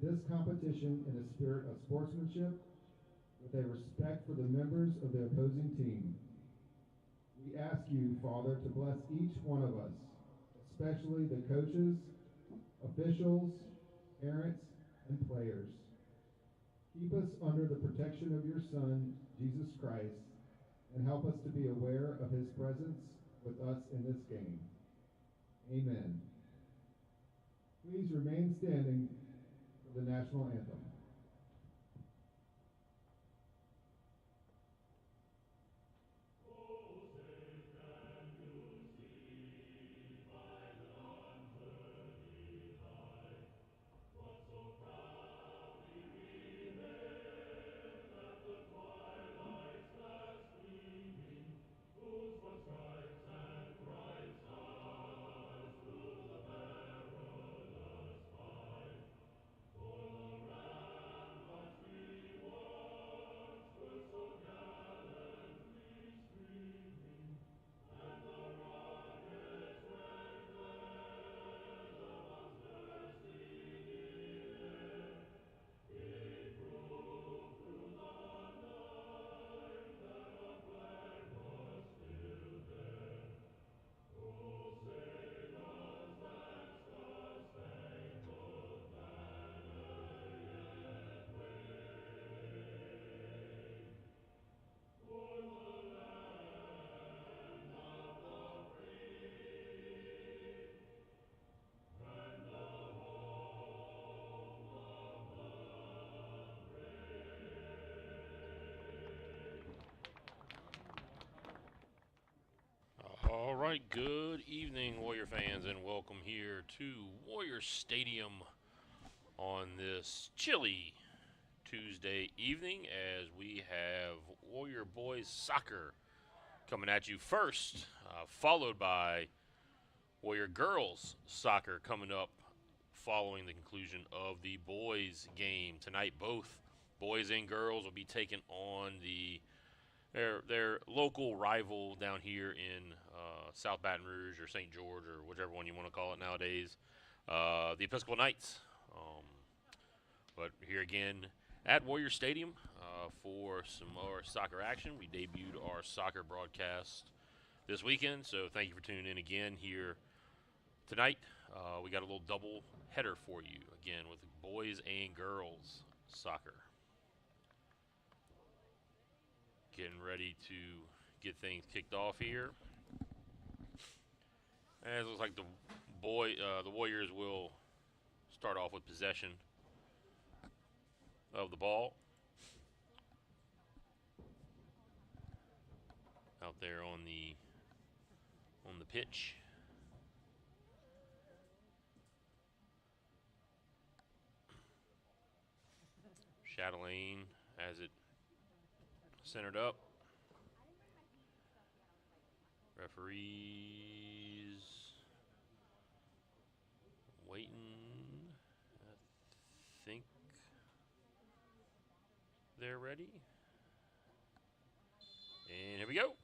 this competition in a spirit of sportsmanship with a respect for the members of the opposing team. We ask you, Father, to bless each one of us, especially the coaches, officials, parents, and players. Keep us under the protection of your Son, Jesus Christ, and help us to be aware of his presence with us in this game. Amen. Please remain standing for the national anthem. All right, good evening, Warrior fans, and welcome here to Warrior Stadium on this chilly Tuesday evening as we have Warrior Boys Soccer coming at you first, followed by Warrior Girls Soccer coming up following the conclusion of the boys game. Tonight, both boys and girls will be taking on their local rival down here in South Baton Rouge or St. George or whichever one you want to call it nowadays, the Episcopal Knights. But here again at Warrior Stadium for some more soccer action. We debuted our soccer broadcast this weekend, so thank you for tuning in again here tonight. We got a little double header for you again with boys and girls soccer. Getting ready to get things kicked off here. And it looks like the Warriors will start off with possession of the ball out there on the pitch. Chatelaine has it centered up. Referees waiting. I think they're ready. And here we go.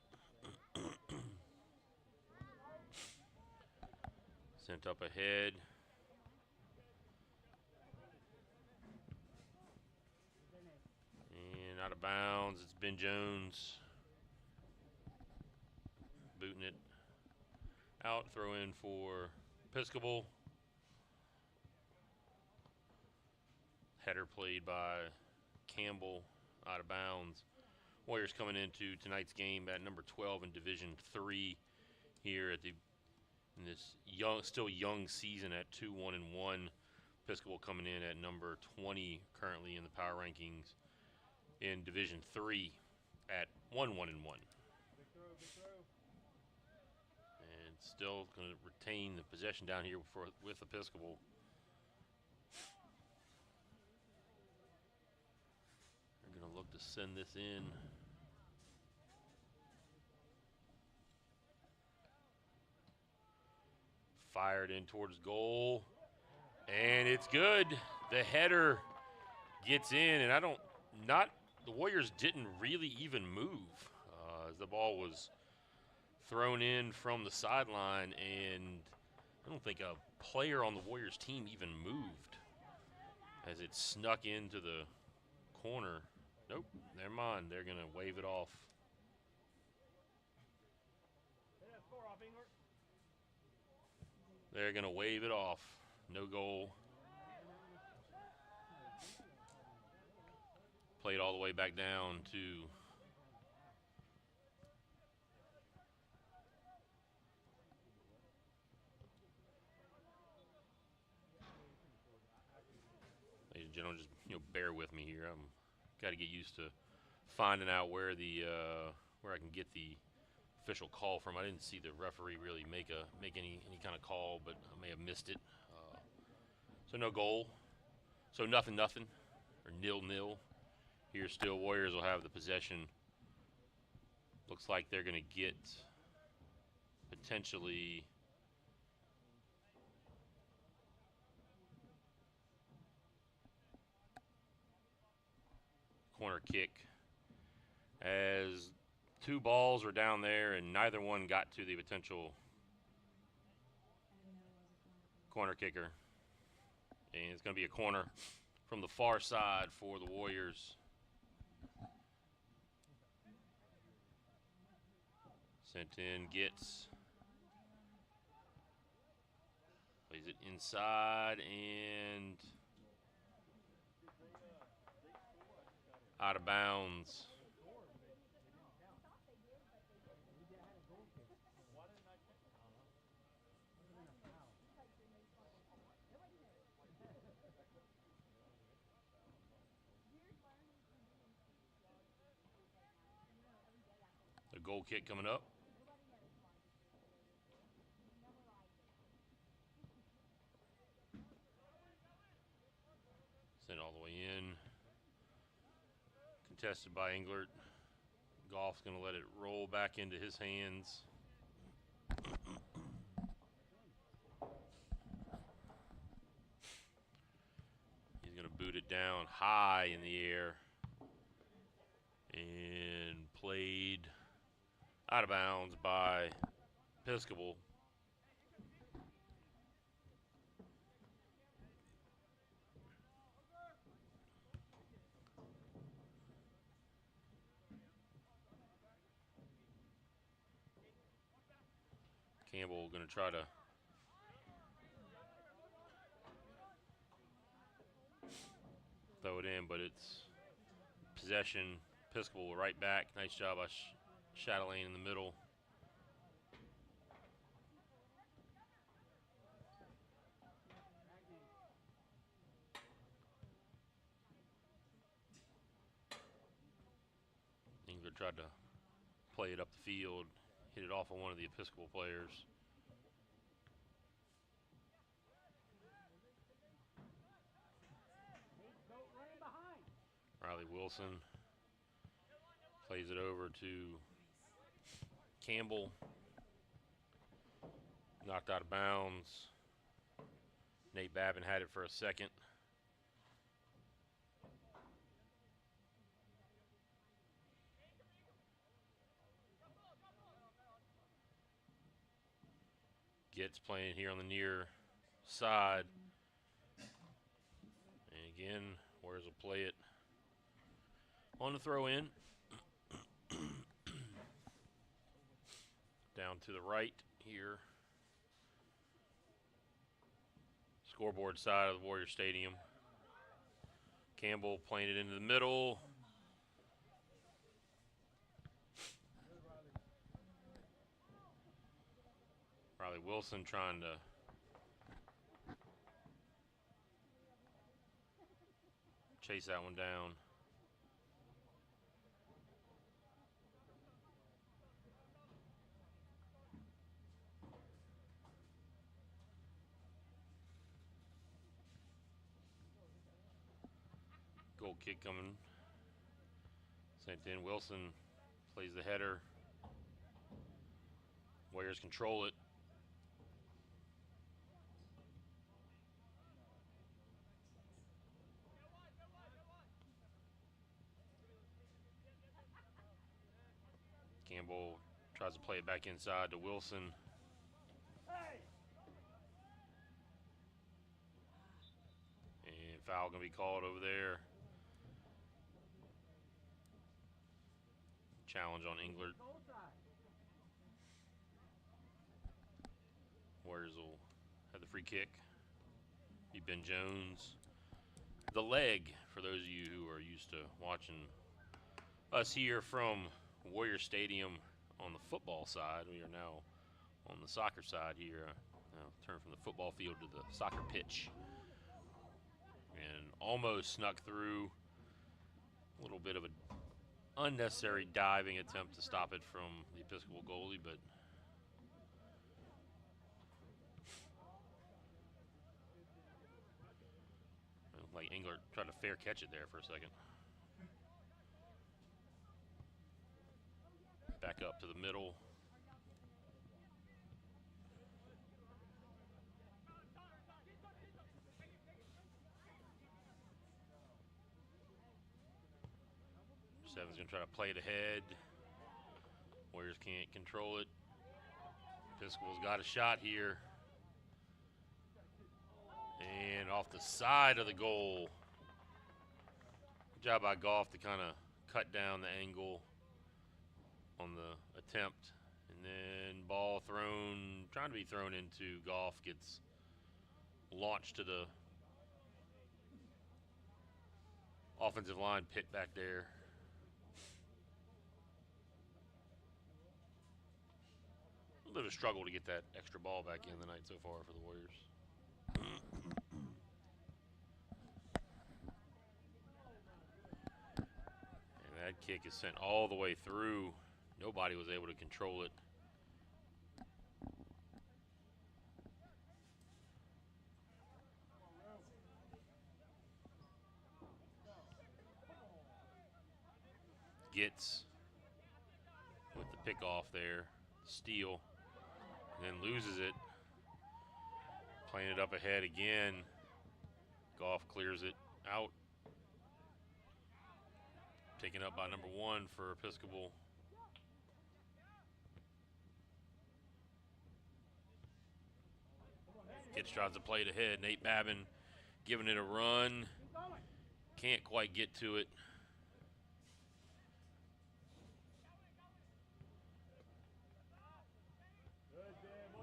Sent up ahead. And out of bounds. It's Ben Jones booting it out. Throw in for Episcopal. Header played by Campbell out of bounds. Warriors coming into tonight's game at number 12 in Division 3 here in this still young season at 2-1-1. Episcopal coming in at number 20 currently in the power rankings in Division 3 at 1-1-1. And still going to retain the possession down here with Episcopal. They're going to look to send this in. Fired in towards goal. And it's good. The header gets in, and the Warriors didn't really even move. The ball was thrown in from the sideline, and I don't think a player on the Warriors team even moved as it snuck into the corner. Nope, never mind. They're going to wave it off. They're going to wave it off. No goal. Played all the way back down to ladies and gentlemen, just bear with me here. I'm got to get used to finding out where where I can get the official call from. I didn't see the referee really make any kind of call, but I may have missed it. So no goal. So nothing, or 0-0. Here still, Warriors will have the possession. Looks like they're going to get potentially corner kick, as two balls were down there and neither one got to the potential corner kicker. And it's going to be a corner from the far side for the Warriors. Sent in, gets, plays it inside and out of bounds. The goal kick coming up. Sent all the way in. Contested by Englert. Goff's going to let it roll back into his hands. He's going to boot it down high in the air. And played out of bounds by Episcopal. Campbell going to try to throw it in, but it's possession. Episcopal right back. Nice job by Chatelaine in the middle. England tried to play it up the field, hit it off of one of the Episcopal players. Riley Wilson plays it over to Campbell. Knocked out of bounds. Nate Babin had it for a second. Gets playing here on the near side. And again, Warriors will play it on the throw in. Down to the right here. Scoreboard side of the Warrior Stadium. Campbell playing it into the middle. Riley Wilson trying to chase that one down. Goal kick coming. Sent in. Wilson plays the header. Warriors control it. Campbell tries to play it back inside to Wilson. And foul going to be called over there. Challenge on Englert. Warriors will have the free kick. Be Ben Jones. The leg, for those of you who are used to watching us here from Warrior Stadium on the football side. We are now on the soccer side here. Turn from the football field to the soccer pitch. And almost snuck through. A little bit of an unnecessary diving attempt to stop it from the Episcopal goalie, but like Englert tried to fair catch it there for a second. Back up to the middle. Seven's going to try to play it ahead. Warriors can't control it. Episcopal's got a shot here. And off the side of the goal. Good job by Goff to kind of cut down the angle on the attempt. And then ball thrown, trying to be thrown into Goff, gets launched to the offensive line pit back there. A little bit of a struggle to get that extra ball back in the night so far for the Warriors. And that kick is sent all the way through. Nobody was able to control it. Gets with the pick off there, steal, and then loses it. Playing it up ahead again. Goff clears it out. Taken up by number 1 for Episcopal. Gets tries to play it ahead. Nate Babin giving it a run. Can't quite get to it.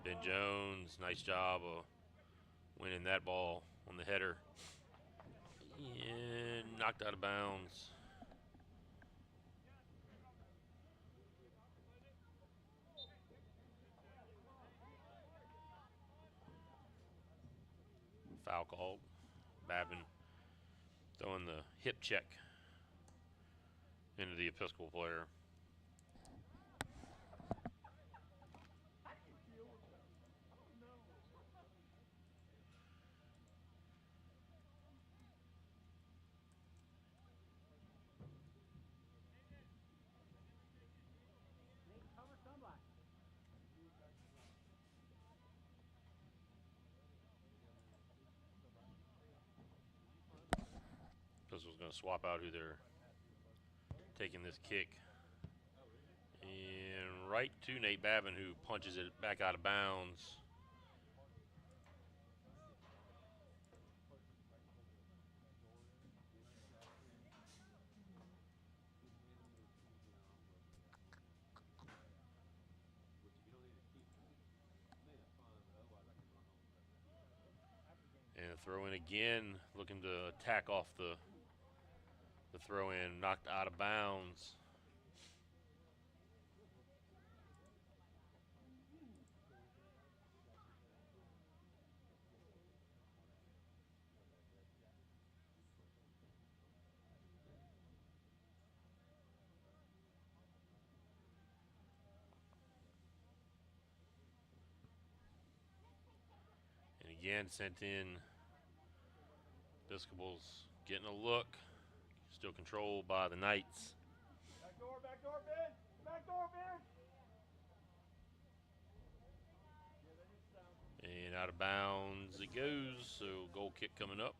Ben Jones, nice job of winning that ball on the header. And knocked out of bounds. Foul called. Babin throwing the hip check into the Episcopal player. Episcopal's going to swap out who they're taking this kick. And right to Nate Babin, who punches it back out of bounds. And a throw in again, looking to attack off the throw in, knocked out of bounds. And again, sent in. Episcopal's getting a look. Still controlled by the Knights. Back door, Ben! Back door, Ben! And out of bounds it goes, so goal kick coming up.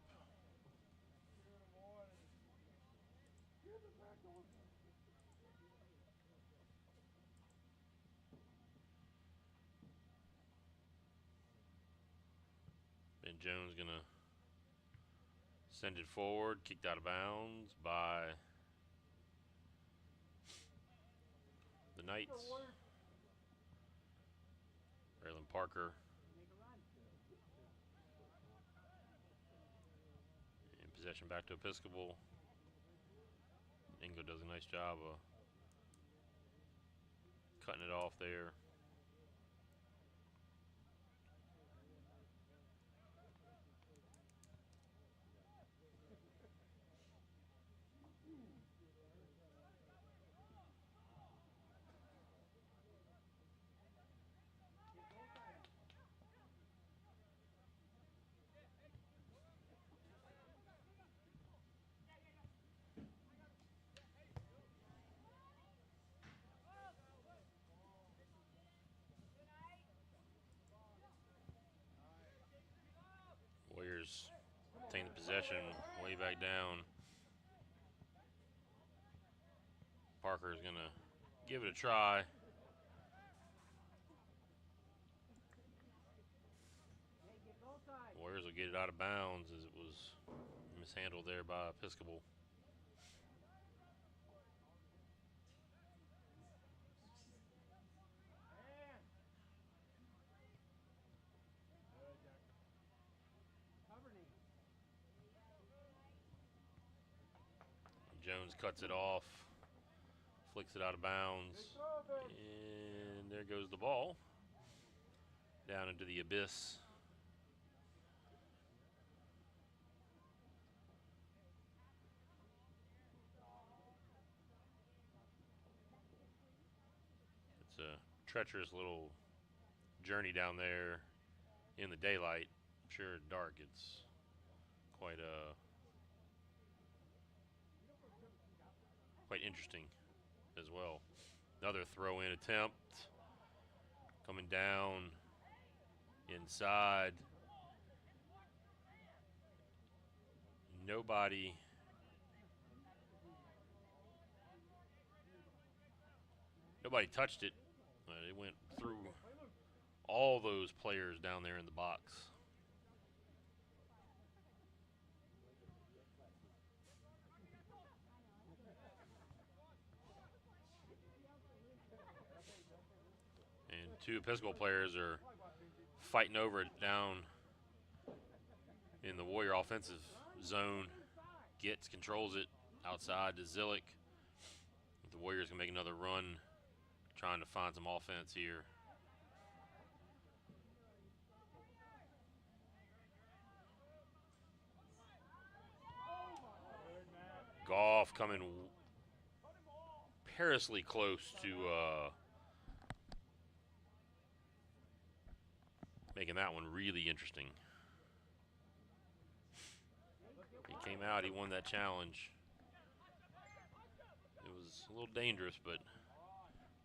Ben Jones gonna Send it forward, kicked out of bounds by the Knights. Braylon Parker. And possession back to Episcopal. Ingo does a nice job of cutting it off there. Warriors taking the possession way back down. Parker's going to give it a try. Warriors will get it out of bounds as it was mishandled there by Episcopal. Jones cuts it off, flicks it out of bounds, and there goes the ball down into the abyss. It's a treacherous little journey down there in the daylight. I'm sure at dark it's quite interesting as well. Another throw-in attempt coming down inside. Nobody touched it. It went through all those players down there in the box. And two Episcopal players are fighting over it down in the Warrior offensive zone. Controls it outside to Zillick. The Warriors can make another run, trying to find some offense here. Goff coming perilously close to making that one really interesting. He came out, he won that challenge. It was a little dangerous, but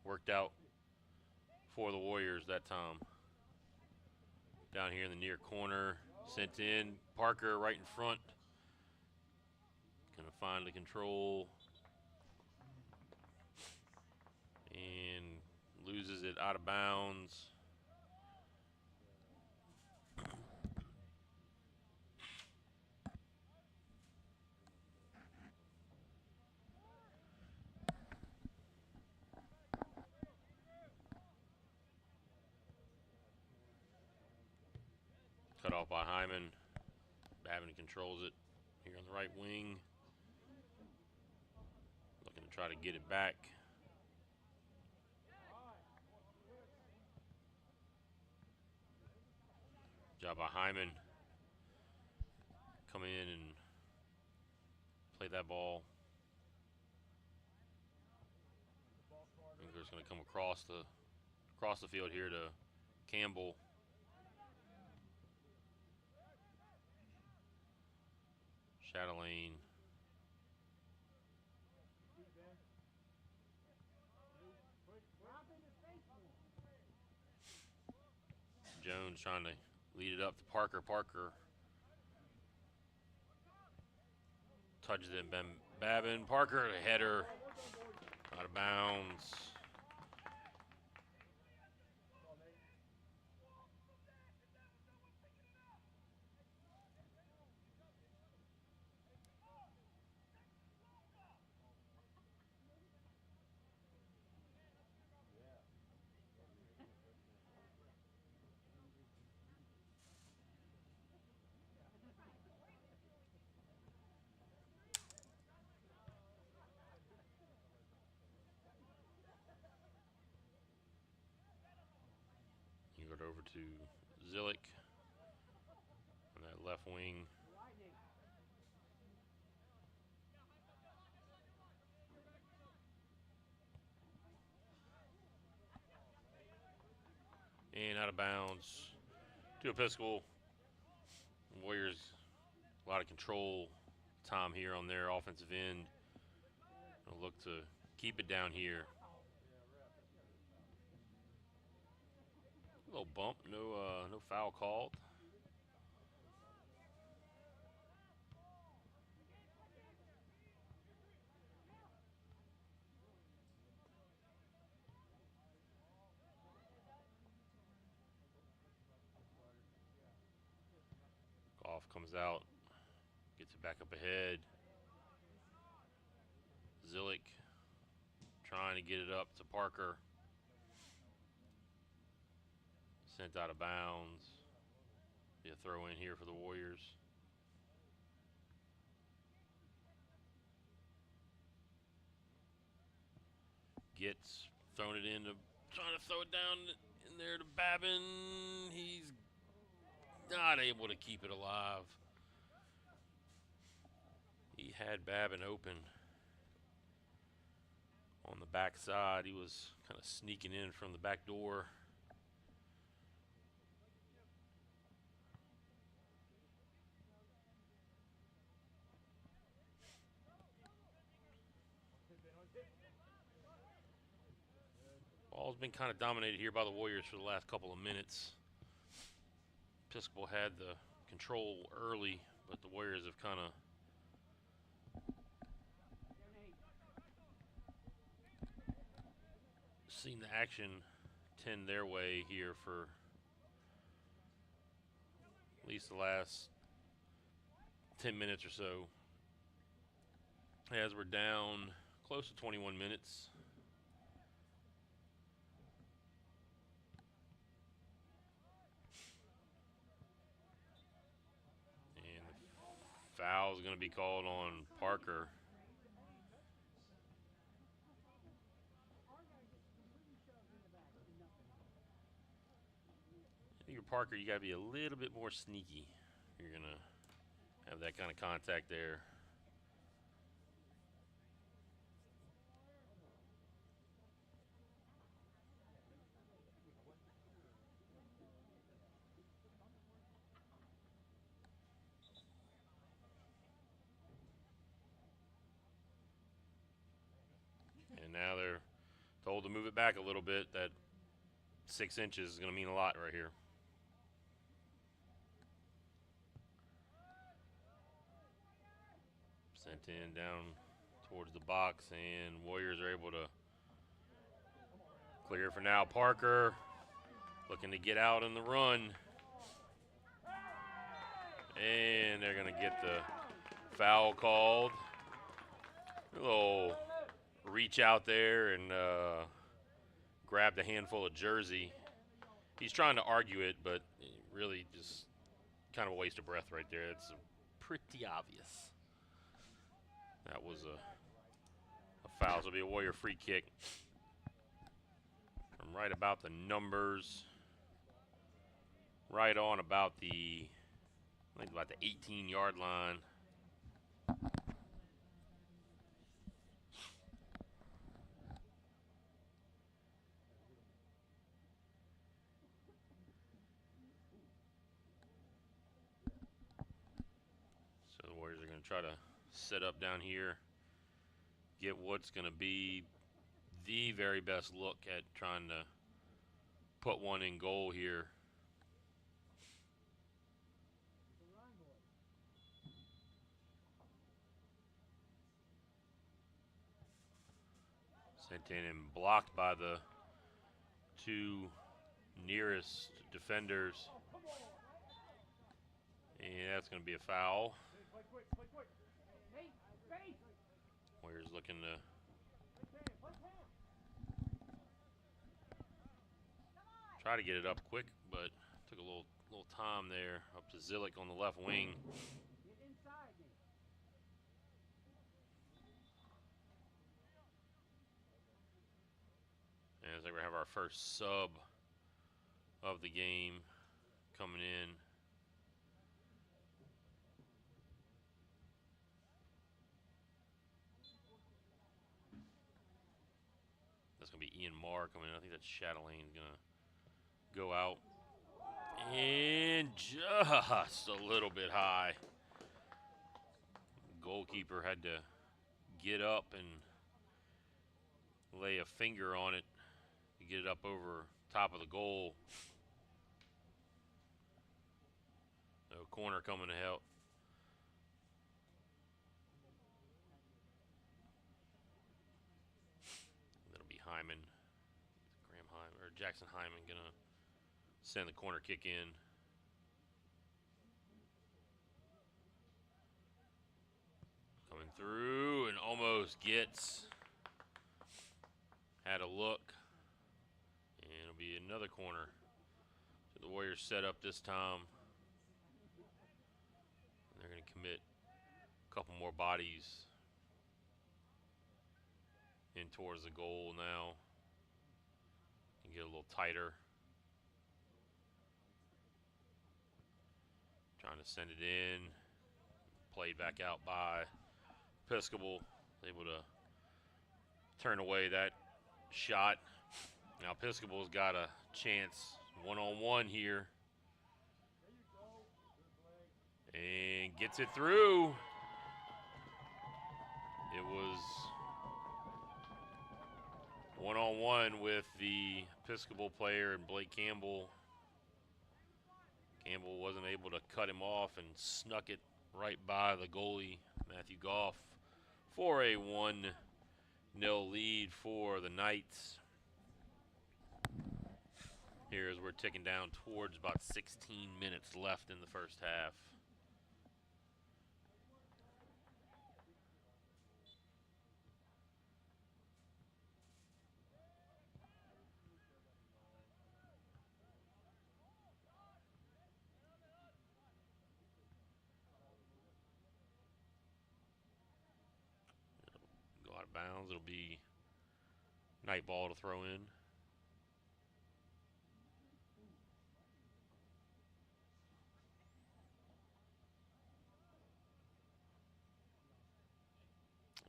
worked out for the Warriors that time. Down here in the near corner, sent in. Parker right in front. Gonna find the control. And loses it out of bounds. Cut off by Hyman. Babin controls it here on the right wing. Looking to try to get it back. Job by Hyman. Come in and play that ball. Winkler's going to come across the field here to Campbell. Chatelaine. Jones trying to lead it up to Parker. Parker touches it. Babin. Parker, a header. Out of bounds. to Zillick on that left wing. And out of bounds to Episcopal. Warriors, a lot of control time here on their offensive end. They'll look to keep it down here. A little bump, no foul called. Goff comes out, gets it back up ahead. Zillick trying to get it up to Parker. Sent out of bounds. Be a throw in here for the Warriors. Gets thrown it in, trying to throw it down in there to Babin. He's not able to keep it alive. He had Babin open on the backside. He was kind of sneaking in from the back door. Ball's been kind of dominated here by the Warriors for the last couple of minutes. Episcopal had the control early, but the Warriors have kind of seen the action tend their way here for at least the last 10 minutes or so. As we're down close to 21 minutes. Foul is going to be called on Parker. I think with Parker, you got to be a little bit more sneaky. You're going to have that kind of contact there. And now they're told to move it back a little bit. That 6 inches is going to mean a lot right here. Sent in down towards the box, and Warriors are able to clear for now. Parker looking to get out in the run. And they're going to get the foul called. A little reach out there and grabbed a handful of jersey. He's trying to argue it, but really just kind of a waste of breath right there. It's pretty obvious. That was a foul. So it'll be a Warrior free kick from right about the numbers. Right on about the, I think about the 18-yard line. So the Warriors are going to try to set up down here, get what's going to be the very best look at trying to put one in goal here. Sent in and blocked by the two nearest defenders. And that's going to be a foul. Warriors looking to try to get it up quick, but took a little time there. Up to Zillick on the left wing. And I think we have our first sub of the game coming in. That's going to be Ian Marr coming in. I think that's Chatelaine going to go out. And just a little bit high. Goalkeeper had to get up and lay a finger on it to get it up over top of the goal. No corner coming to help. That'll be Hyman. Graham Hyman or Jackson Hyman gonna send the corner kick in. Coming through and almost gets. Had a look. And it'll be another corner. So the Warriors set up this time. They're going to commit a couple more bodies in towards the goal now. And get a little tighter. Trying to send it in. Played back out by Episcopal. Able to turn away that shot. Now Episcopal's got a chance one-on-one here. And gets it through. It was one-on-one with the Episcopal player and Blake Campbell. Campbell wasn't able to cut him off and snuck it right by the goalie, Matthew Goff, for a 1-0 lead for the Knights. Here as we're ticking down towards about 16 minutes left in the first half. Go out of bounds. It'll be night ball to throw in.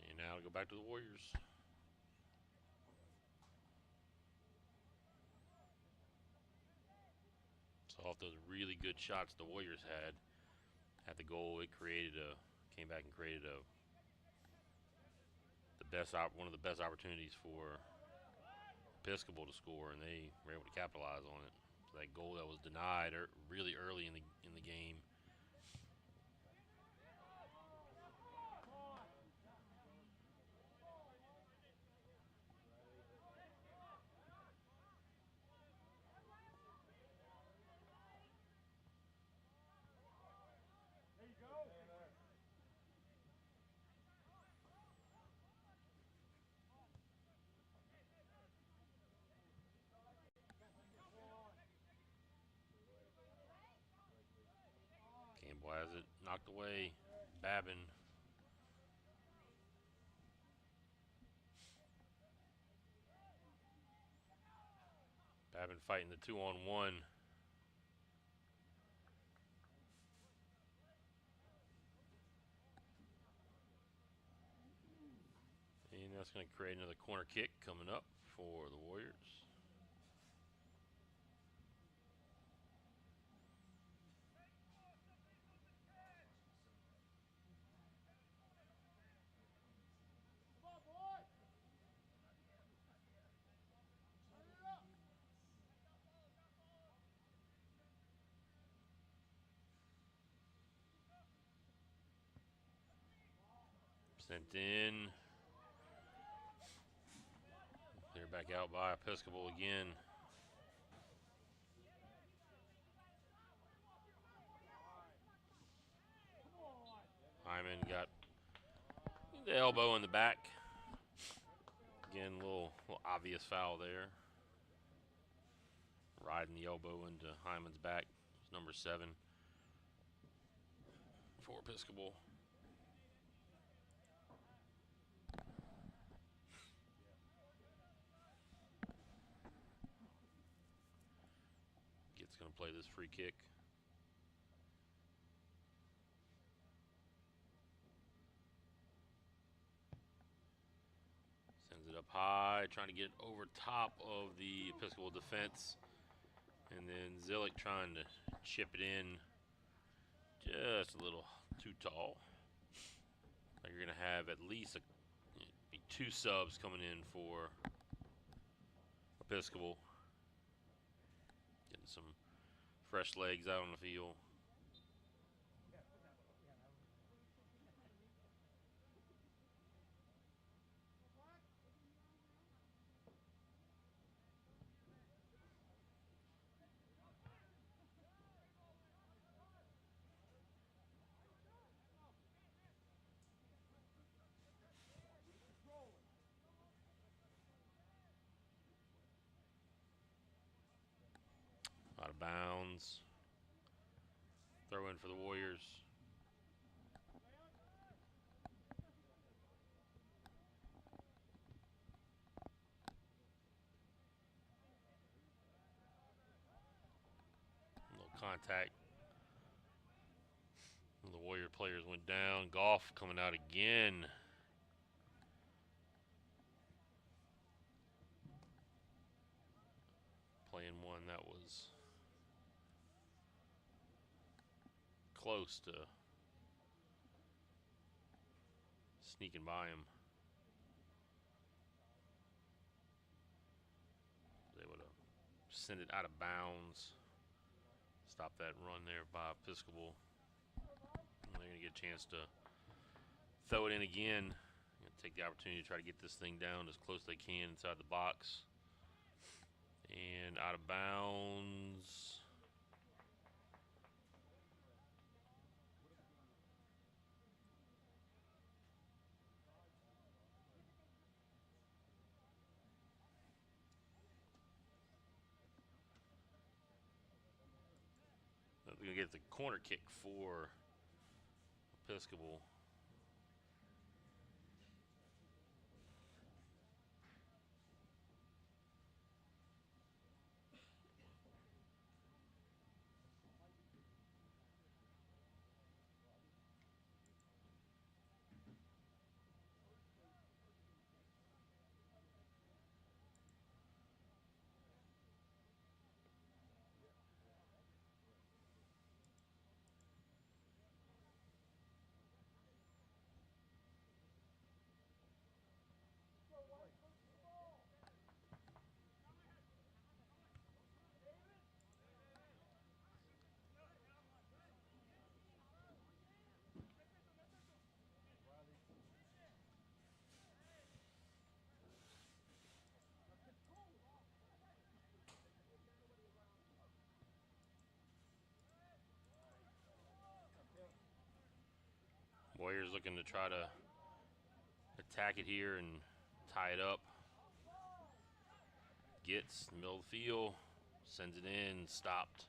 And now to go back to the Warriors. So off those really good shots the Warriors had at the goal, it came back and created one of the best opportunities for Episcopal to score, and they were able to capitalize on it. So that goal that was denied really early in the game. Campbell has it knocked away. Babin. Babin fighting the 2-on-1. And that's going to create another corner kick coming up for the Warriors. Sent in. They're back out by Episcopal again. Hyman got the elbow in the back. Again, a little obvious foul there. Riding the elbow into Hyman's back. It's number 7 for Episcopal. going to play this free kick. Sends it up high, trying to get it over top of the Episcopal defense. And then Zillick trying to chip it in just a little too tall. You're going to have at least two subs coming in for Episcopal. Getting some fresh legs out on the field. Out of bounds. Throw in for the Warriors. A little contact. The Warrior players went down. Goff coming out again. Playing one that was close to sneaking by him. They would have sent it out of bounds. Stop that run there by Episcopal. And they're going to get a chance to throw it in again. Take the opportunity to try to get this thing down as close as they can inside the box. And out of bounds. They're going to get the corner kick for Episcopal. Warriors looking to try to attack it here and tie it up. Gets the middle of the field, sends it in, stopped.